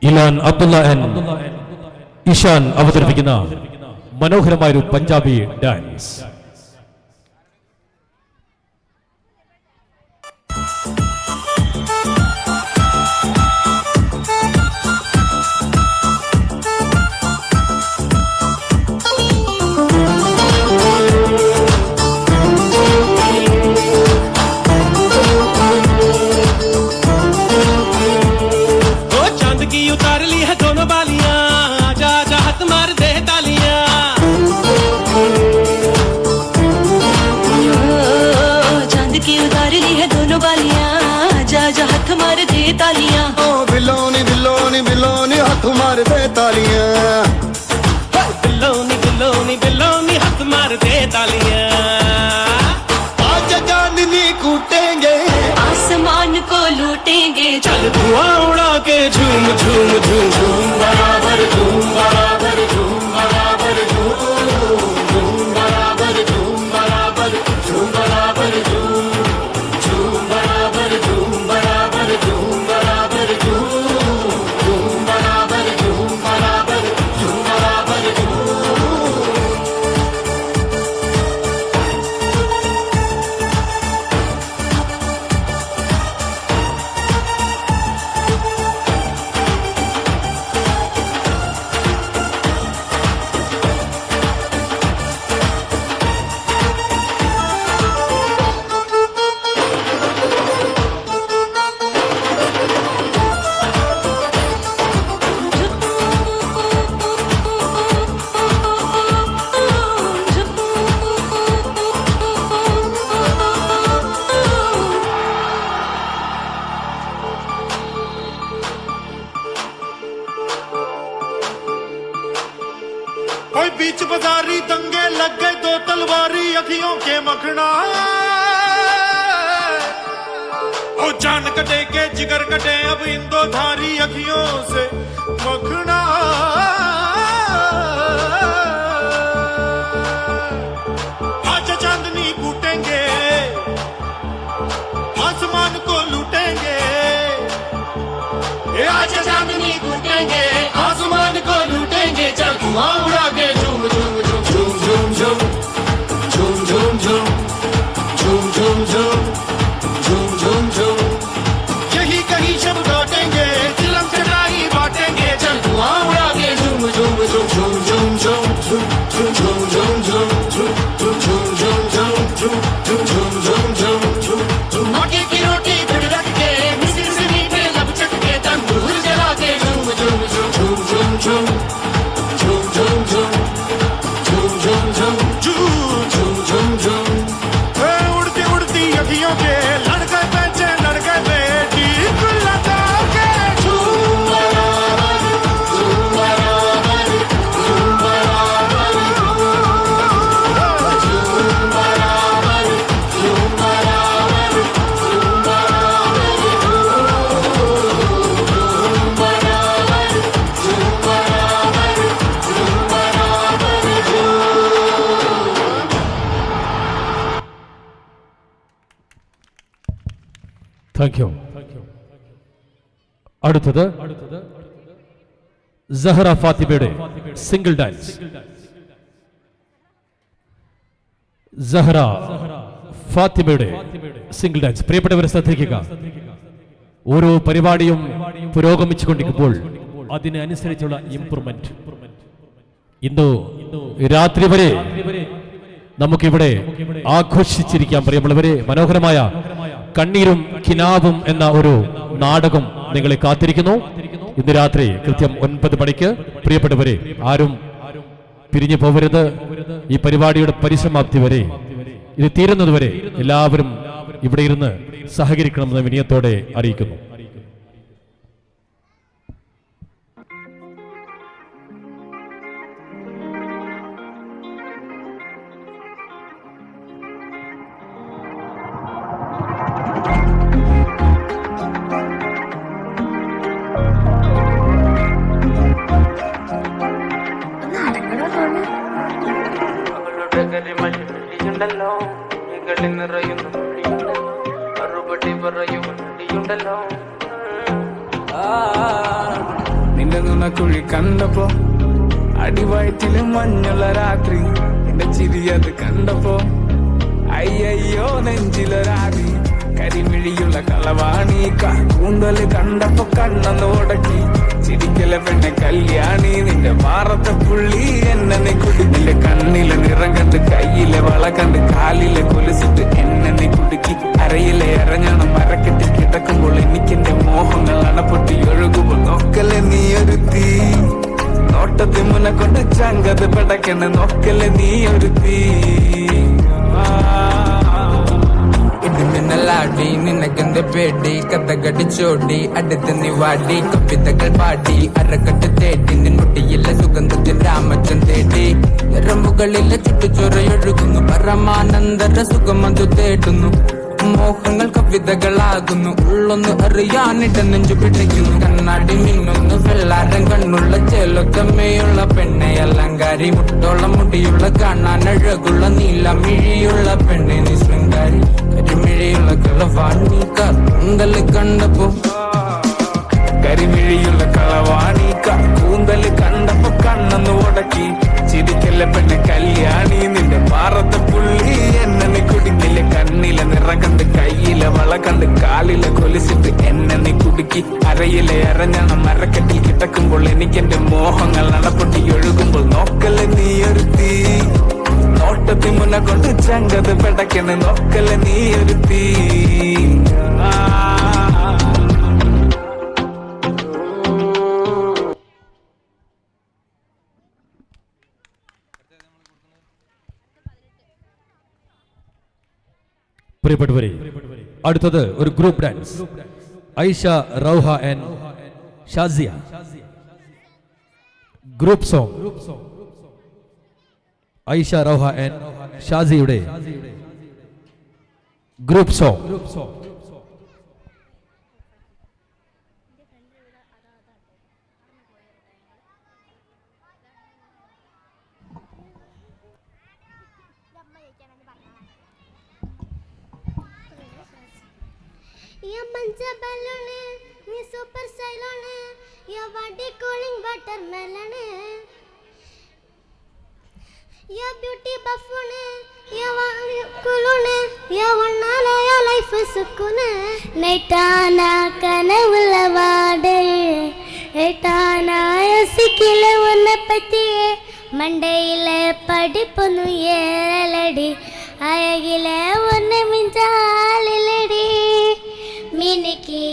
ഇലാൻ അബ്ദുള്ള ഇഷാൻ അവതരിപ്പിക്കുന്ന മനോഹരമായൊരു പഞ്ചാബി ഡാൻസ്. बिलोनी बिलोनी बिलोनी हाथ मार दे तालियां, बिलोनी बिलोनी बिलोनी हाथ मार दे तालियां। आज चांदनी कूटेंगे, आसमान को लूटेंगे, चल धुआं उड़ा के झूम झूम झूम झूम बराबर झूम बराबर झूम बराबर झूम झूम बराबर झूम बराबर झूम बराबर झूम झूम बराबर झूम बराबर झूम बराबर झूम झूम बराबर झूम बराबर झूम बराबर बीच बाजारी दंगे लग गए, दो तलवारी अखियों के मखना, ओ जान कटे के जिगर कटे अब इन दो धारी अखियों से मखना। आज चांदनी कूटेंगे, आसमान को लूटेंगे, आज चांदनी कूटेंगे, आसमान को लूटेंगे, चल धुआं उड़ा के झूम झूम झूम झूम झूम झूम झूम झूम झूम झूम झूम झूम झूम झूम यही कहीं शब लौटेंगे, चिलम चटाई बांटेंगे, चल धुआं उड़ा के झूम झूम झूम झूम झूम झूम झूम झूम झूम झूम झूम झूम झूम झूम झूम झूम झूम झूम झूम मक्के की रोटी गुड़ रख के, मिस्र से मीठे लब चख के, तंदूर जला के झूम झूम झूम झूम झूम झूम झूम झूम झूम झूम झूम झूम झूम झूम उड़ती उड़ती अखियों के लड़ गए बेचे लड़ गए बेटी लगा के झूम बराबर झूम बराबर झूम बराबर झूम बराबर झूम बराबर झूम बराबर झूम बराबर झूम बराबर झूम बराबर താങ്ക് യു. അടുത്തത് സഹറ ഫാത്തിമയുടെ സിംഗിൾ ഡാൻസ്. സഹറ ഫാത്തിമയുടെ സിംഗിൾ ഡാൻസ്. പ്രിയപ്പെട്ടവരെ ശ്രദ്ധിക്കുക, ഓരോ പരിപാടിയും പുരോഗമിച്ചുകൊണ്ടിരിക്കുമ്പോൾ അതിനനുസരിച്ചുള്ള ഇംപ്രൂവ്മെന്റ്. ഇന്ന് രാത്രി വരെ നമുക്കിവിടെ ആഘോഷിച്ചിരിക്കാൻ പ്രിയമുള്ളവരെ. മനോഹരമായ കണ്ണീരും കിനാവും എന്ന ഒരു നാടകം നിങ്ങളെ കാത്തിരിക്കുന്നു ഇന്ന് രാത്രി കൃത്യം 9 മണിക്ക്. പ്രിയപ്പെട്ടവരെ, ആരും പിരിഞ്ഞു പോവരുത്. ഈ പരിപാടിയുടെ പരിസമാപ്തി വരെ, ഇത് തീരുന്നതുവരെ എല്ലാവരും ഇവിടെ ഇരുന്ന് സഹകരിക്കണമെന്ന് വിനയത്തോടെ അറിയിക്കുന്നു. അവളുടെ കരിമല്ലിയുണ്ടല്ലോ, ഇകളിൽ നിറയുന്ന മൊഴിയുണ്ടല്ലോ, മറുപടി പറയുമുണ്ടല്ലോ. നിന്റെ നുണക്കുഴി കണ്ടപ്പോ, അടിവയറ്റില് മഞ്ഞുള്ള രാത്രി, നിന്റെ ചിരിയത് കണ്ടപ്പോ, അയ്യോ നെഞ്ചിലൊരാതി, കരിമിഴിയുള്ള കളവാണി, കൂന്തല് കണ്ടപ്പോ കണ്ണന്ന് ഉടക്കി, ചിരിക്കല പെണ്ണെ കല്യാണി, നിന്റെ മാറത്തെ പുള്ളി എന്നെ നീ കുടി, നിന്റെ കണ്ണിലെ നിറം കണ്ട്, കയ്യിലെ വള കണ്ട്, കാലിലെ കൊലുസിട്ട് എന്നെ നീ കുടുക്കി, അരയിലെ ഇറങ്ങണം മരക്കെട്ടി കിടക്കുമ്പോൾ എനിക്കെന്റെ മോഹങ്ങൾ അണപ്പൊട്ടി ഒഴുകുമ്പോൾ, നോക്കല്ലേ നീ ഒരു തീ, നോട്ടത്തിൽ മുന്നെ കൊണ്ട് ചങ്കത് പടക്കണ്, നോക്കല്ലേ നീ ഒരു തീ. ഇടിമിന്നലാടി നിനക്കെന്ത് പേടി, കഥകടിച്ചോടി അടുത്ത് നീ വാടി, കവിതകൾ പാടി അരക്കെട്ട് തേടി, നിൻമുട്ടിയിലെ സുഗന്ധത്തിൽ രാമച്ചൻ തേടി, ഞരമ്പുകളിലെ ചുട്ടുചൊറയൊഴുകുന്നു, പരമാനന്ദര സുഖമതു തേടുന്നു, മോഹങ്ങൾ കവിതകളാകുന്നു, ഉള്ളൊന്ന് അറിയാനിട്ട നെഞ്ചു പിടിക്കുന്നു, കണ്ണാടി മിന്നുന്നു വെള്ളാരം കണ്ണുള്ള ചേലൊത്തമ്മയുള്ള പെണ്ണെ, അലങ്കാരി മുട്ടോളം മുടിയുള്ള കാണാൻ അഴകുള്ള നീലമിഴിയുള്ള പെണ്ണെ, നീ ശൃംഗാരി കരിമിഴിയുള്ള കളവാണി, കൂന്തല് കണ്ടപ്പോ, കരിമിഴിയുള്ള കളവാണി, കൂന്തല് കണ്ടപ്പോ കണ്ണന്ന് ഉടക്കി, ചിരിക്കല്ല പെണ്ണെ കല്യാണി, നിന്റെ മാറത്തെ പുള്ളി എന്നെ നീ കുടുങ്ങില്ല, കണ്ണിലെ നിറം കണ്ട്, കയ്യിലെ വള കണ്ട്, കാലിലെ കൊലിച്ചിട്ട് എന്നെ നീ കുടുക്കി, അരയിലെ ഇറങ്ങണം മരക്കെട്ടിൽ കിടക്കുമ്പോൾ എനിക്കെന്റെ മോഹങ്ങൾ നടപ്പൊട്ടി ഒഴുകുമ്പോൾ, നോക്കല്ലേ നീ ഒരു തീ, നോട്ടത്തിൽ മുന്നെ കൊണ്ട് ചങ്കത് പെടക്കണ്, നോക്കല്ലേ നീ ഒരു തീ. പ്രിയപ്പെട്ടവരെ, അടുത്തത് ഒരു group dance. Aisha, Rauha and Shazia. Group song. Aisha, Rauha and ഷാസിയുടെ ഗ്രൂപ്പ് സോങ്. या मंजा बैलून, ये सुपर साइलोन, या वाडी कूलिंग वाटरमेलन, या ब्यूटी बफून, या कुलून, या वन्नाला या लाइफ सुकून, नेटाना कनवुल वाडे, एटाना யோசிக்கல உன்னை பத்தி, மண்டையில படிப்புன்னு ஏறலடி, அழகில உன்னை மிஞ்சாலிலடி, மினுக்கி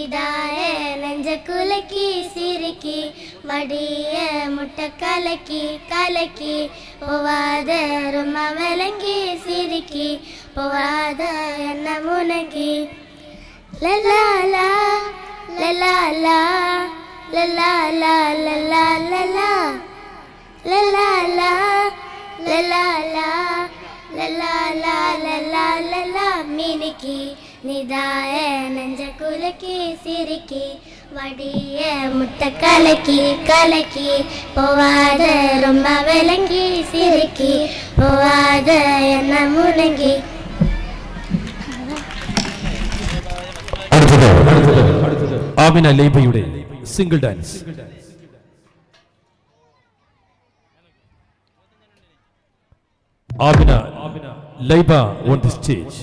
இதாய நெஞ்ச குலக்கி சிரிக்கி, மடிய முட்டை கலக்கி கலக்கி, போவாத ரொம்ப விளங்கி சிரிக்கி, போவாத என்ன முனங்கி, லலாலா லலாலா லலாலா லலாலா லலாலா லலாலா லலாலா லலாலா, மினுக்கி நிதாய நெஞ்ச குலக்கி சிரிக்கி, வடிய முட்டை கலக்கி கலக்கி, போவாத ரொம்ப விளங்கி சிரிக்கி, போவாத என்ன முனங்கி. ആമിന ലൈബയുടെ single dance. Amina Laiba on the stage.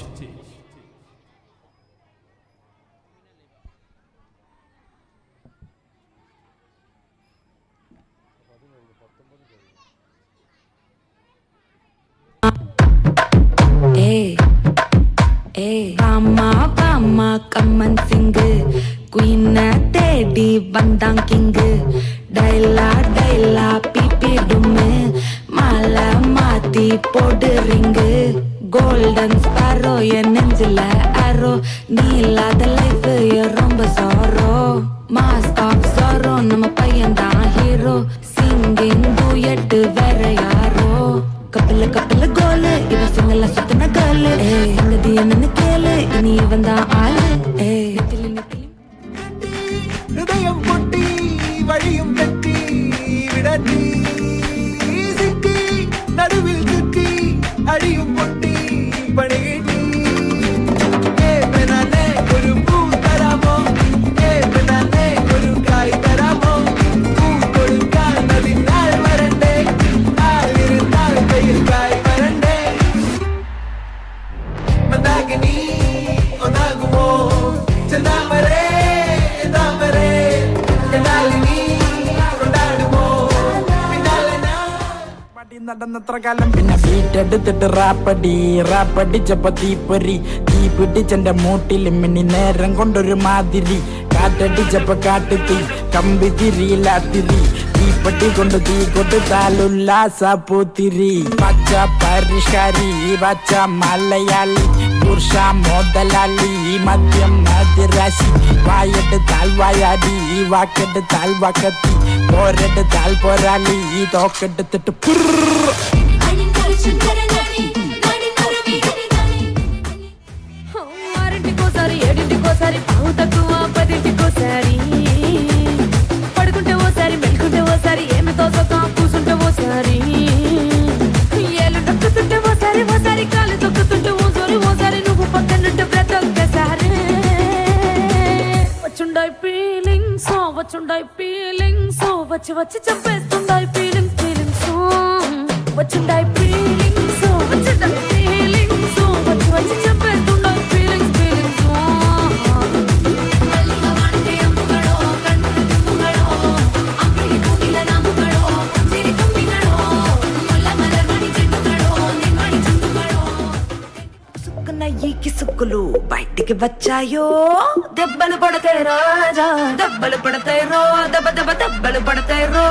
வாமா வாமா கம்மன் சிங்கு குயின தேடி வந்தான் கிங்கு டைலா டைலா பிபி டும்மு மாலை மாத்தி போடு ரிங்கு கோல்டன் ஸ்பாரோ என் நெஞ்சில ஆரோ நீ இல்லாத லைஃப் ரொம்ப சாரோ மாஸ்க் ஆஃப் சாரோ நம்ம பையன்தான் ஹீரோ சிங்கிங் டூயட் வேற யாரோ கப்பல கப்பல கோலு இவ சிங்கல சுத்தின கேளு எங்கது என்னன்னு கேளு இனி இவன் தான் ஆளு ഹൃദയം പൊട്ടി വഴിയും തെറ്റി വിടറ്റി സിറ്റി നടുവിൽ ചുറ്റി അടിയും പൊട്ടി പണികിട്ടി ഒരു പൂ തരാമോ ഒരു കായ് തരാമോ പൂ കൊടുക്കാൻ അതിനാൾ വരണ്ടേ ആളിരുന്നാൾ കയ്യിൽ കായ് വരണ്ടേ മന്ദാകിനി ഒന്നാകുമോ ചെന്താമരേ നടന്നത്ര കാലം പിന്നെ ബീറ്റെടുത്തിട്ട് റാപ്പടിച്ചപ്പോ തീപ്പൊരി തീ പിടിച്ചെന്റെ മൂട്ടിൽ മിന്നി നേരം കൊണ്ടൊരു മാതിരി കാറ്റടിച്ചപ്പോ കാട്ടുതീ കമ്പി തിരിയില്ലാത്തിരി തീപ്പട്ടി കൊണ്ട് തീ കൊടുത്താലുല്ലാസ പൂത്തിരി പച്ച പരിഷ്കാരി പച്ച മലയാളി പുരുഷ മോദലാളി മദ്യം മതിരാശി വായെടുത്താൽ വായാടി വാക്കെടുത്താൽ വാക്കത്തി പോരെടുത്താൽ പോരാളി തോക്കെടുത്തിട്ട് ఆరింటికోసారి ఏడింటికోసారి పావు తక్కువ పదింటికోసారి పడుకుంటే ఓసారి మెలుకుంటే ఓసారి ఏమి తోసక కూసుంటే ఓసారి ఏళ్ళు నొక్కుతుంటే ఓసారి ఓసారి కాలు తొక్కుతుంటే ఓసారి నువ్వు పక్కనుంటే బ్రతొక్కసారి వచ్చుండాయి ఫీలింగ్స్ వచ్చి వచ్చి చంపేస్తుండాయి ఫీలింగ్స్ వచ్చుండాయి ఫీలింగ్స్ వచ్చి వచ్చి చంపేస్తుండాయి ఫీలింగ్స్ ఈ సుక్కులు బయటికి వచ్చాయో దెబ్బలు పడతాయి రాజా దెబ్బలు పడతాయి రో దెబ్బ దెబ్బ దెబ్బలు పడతాయి రో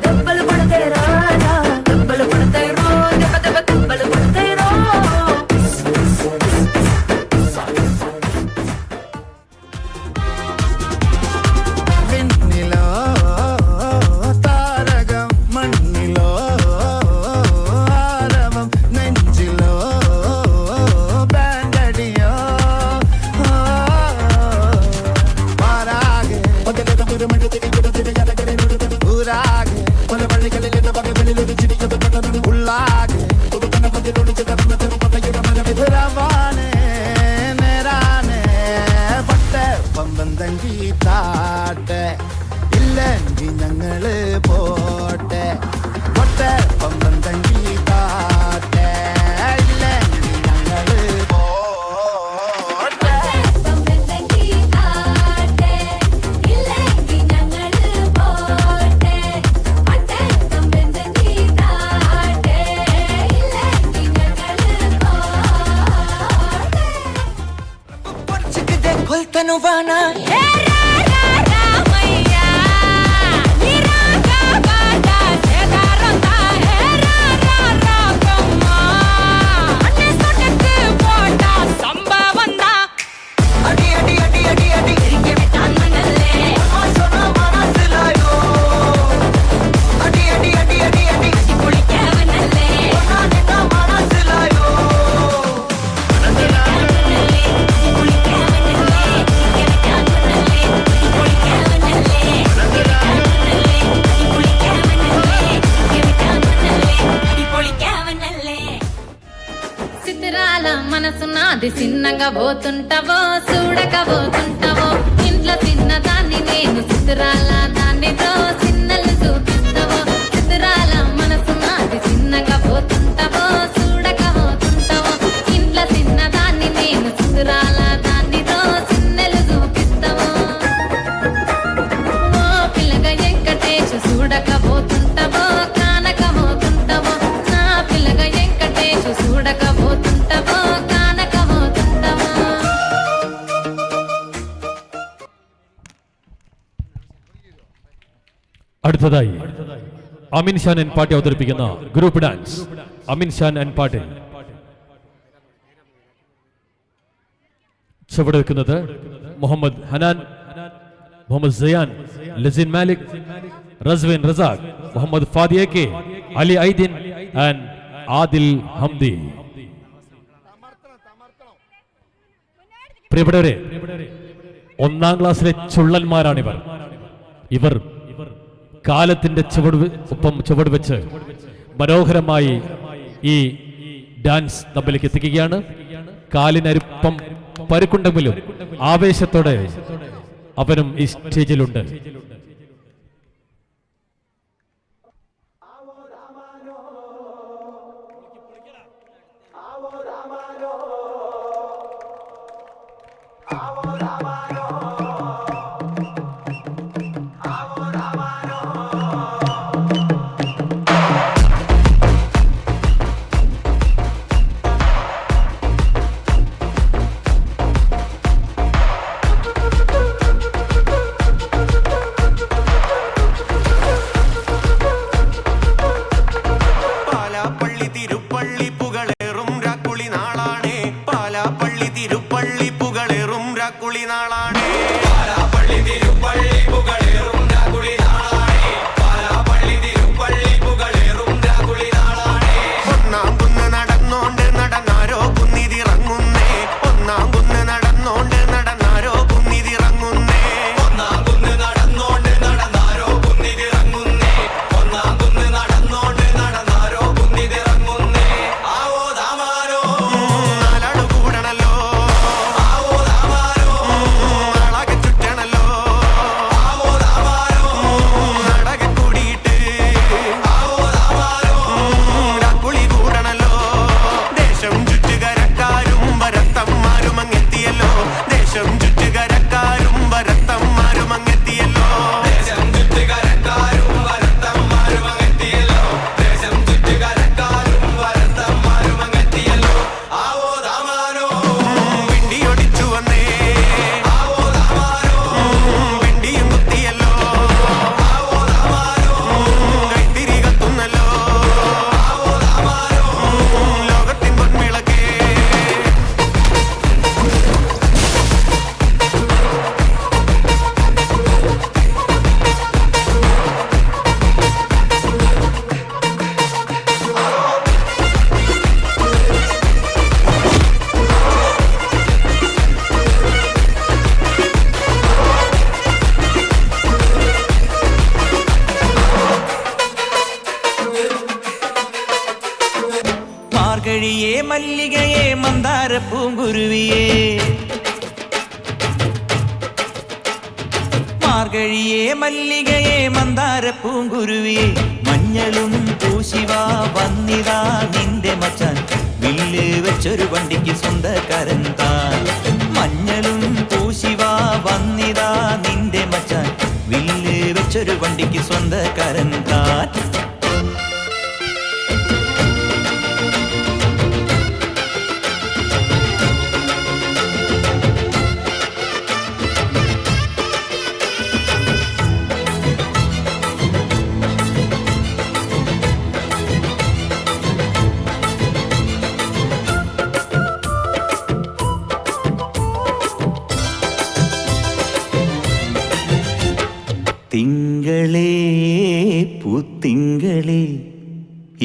దెబ్బలు పడతాయి రాజా దెబ్బలు పడతాయి రో దెబ్బ దెబ్బ దెబ్బలు పడతాయి రో വെണ്ണിലോ താരകം മണ്ണിലോ ആരവം നെഞ്ചിലോ ബാൻഡടിയോ മാറാകെ ഊരാകെ പല വഴികളിൽ ഉള്ളാകെ രവാനെ നേരാനെ പട്ട പമ്പന്തങ്കി താട്ടെ ഇല്ലെങ്കിൽ ഞങ്ങള് പോട്ടെ പട്ട പമ്പന്തങ്കി താട്ടെ ഇല്ലെങ്കിൽ ഞങ്ങള് പോട്ടെ కొల్తనువానా మనసున్నది చిన్నగా పోతుంటావో చూడక పోతుంటావో ఇంట్లో చిన్నదాన్ని నేను చిత్రాల దానితో చిన్నలు చూపిస్తావో చిత్రాల మనసున్నది చిన్నగా పోతుంటావో చూడక పోతుంటావో ఇంట్లో చిన్నదాన్ని నేను చిత్రాల దానితో చిన్నలు చూపిస్తావో ఓ పిల్లగా వెంకటేశు చూడక పోతుంటావో కానక పోతుంటావో నా పిల్లగా వెంకటేశు അടുത്തതായി അമിൻ ഷാൻ എൻ പാട്ടി അവതരിപ്പിക്കുന്ന ഗ്രൂപ്പ് ഡാൻസ്. അമിൻ ഷാൻ എൻ പാട്ടി ചുവടെടുക്കുന്നത് മുഹമ്മദ് ഹനാൻ, മുഹമ്മദ് സയാൻ, ലസിൻ മാലിക്, റസ്വിൻ റസാഖ്, മുഹമ്മദ് ഫാദിയ കെ, അലി ഐദിൻ ആൻഡ് ആദിൽ ഹംദി. പ്രിയപ്പെട്ടവരെ, 1-ാം ക്ലാസ്സിലെ ചുള്ളന്മാരാണിവർ. ഇവർ കാലത്തിന്റെ ചുവട് വെച്ച് മനോഹരമായി ഈ ഡാൻസ് നമ്മിലേക്ക് എത്തിക്കുകയാണ്. കാലിനരുപ്പം പരുക്കുണ്ടെങ്കിലും ആവേശത്തോടെ അവരും ഈ സ്റ്റേജിലുണ്ട്. മാർഗഴിയേ മല്ലികയെ മന്ദാര പൂങ്കുരുവിയേ, മാർഗഴിയേ മല്ലികയെ മന്ദാര പൂങ്കുരുവിയേ, മഞ്ഞളും പൂശിവാ വന്നിതാ നിന്റെ മച്ചാൻ, വില്ല് വെച്ചൊരു വണ്ടിക്ക് സ്വന്തക്കാരൻ താൻ. മഞ്ഞളും പൂശിവാ വന്നിതാ നിന്റെ മച്ചാൻ, വില്ല് വെച്ചൊരു വണ്ടിക്ക് സ്വന്തക്കാരൻ താൻ. തിങ്കളേ പൂത്തിങ്കളേ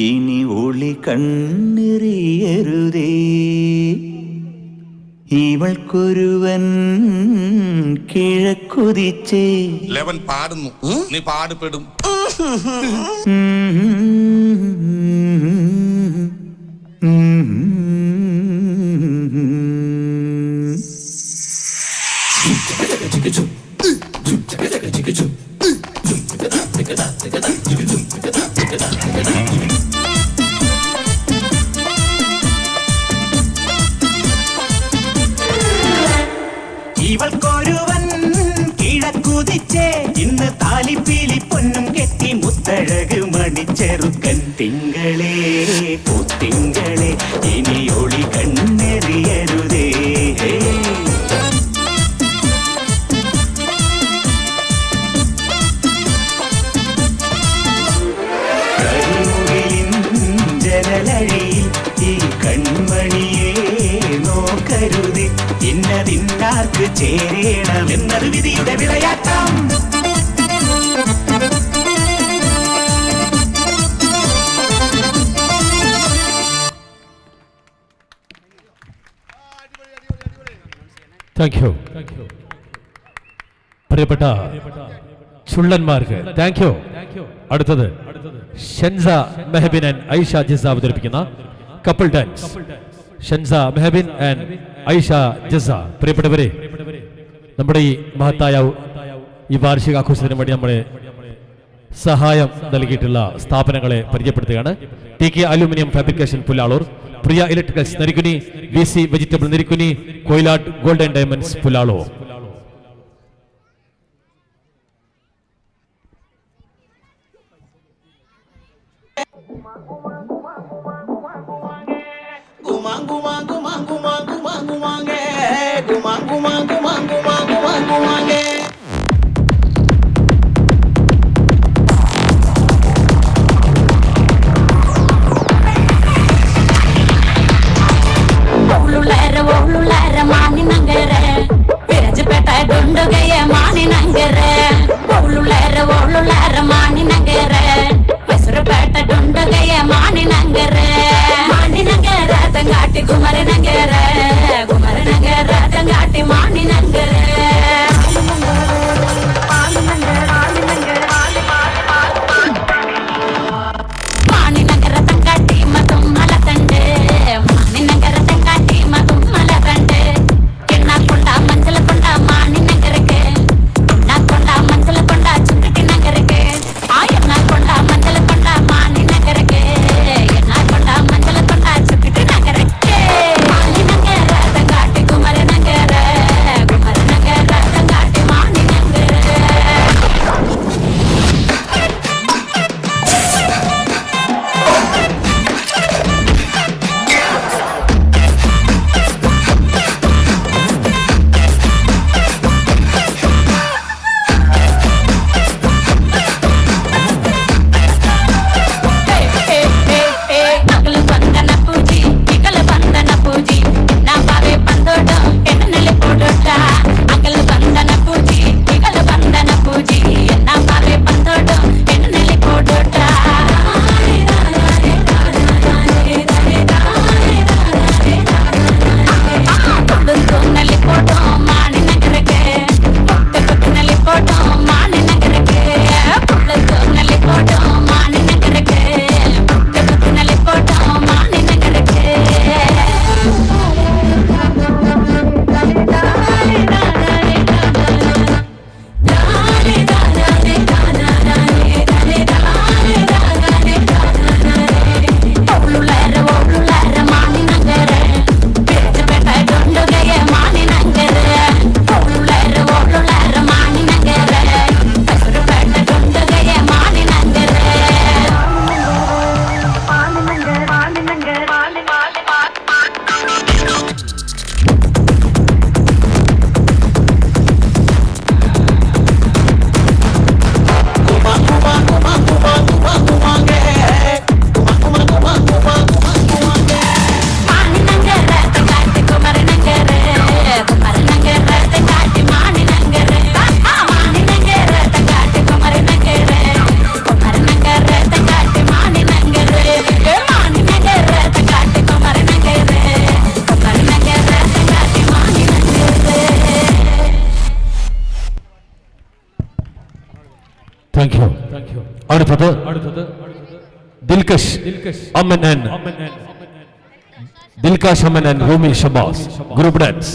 ഇനി ഒളി കണ്ണെറിയരുതേ, ഇവൾക്കൊരുവൻ കിഴക്കുതിച്ചേ. ലെവൻ പാടുന്നു, നീ പാടുപെടും. ഇവൾക്കൊരുവൻ കിഴക്കുതിച്ചേ, ഇന്ന് താലിപ്പീലി പൊന്നും കെട്ടി മുത്തഴക് മണിച്ചെറുക്കൻ. തിങ്കളേ പൂത്തിങ്കളേ ഇനി ഒളി കണ്ണെറിയരുതേ. എഴുതി ഇന്നതിന്നാർക്ക് ചേരണമെന്നത് വിധിയുടെ വിളയാട്ടം. Thank you. പ്രിയപ്പെട്ട ചുള്ളന്മാർക്ക് താങ്ക് യു. അടുത്തത് ഷൻസ മെഹബിൻ ആൻഡ് ഐഷ ജിസ അവതരിപ്പിക്കുന്ന couple dance. Shansa Mehbin and Aisha Jisa. പ്രിയപ്പെട്ടവരെ, നമ്മുടെ ഈ മഹത്തായ ഈ വാർഷികാഘോഷത്തിന് വേണ്ടി നമ്മളെ സഹായം നൽകിയിട്ടുള്ള സ്ഥാപനങ്ങളെ പരിചയപ്പെടുത്തുകയാണ്. T K aluminium fabrication Pullalur, Priya electricals Narikkuni, V C vegetable Narikkuni, Koyilatt golden diamonds Pullalur. Thank you. അടുത്തത് Dilkash Aman and Dilkash Aman and Rumi Shabaz group dance.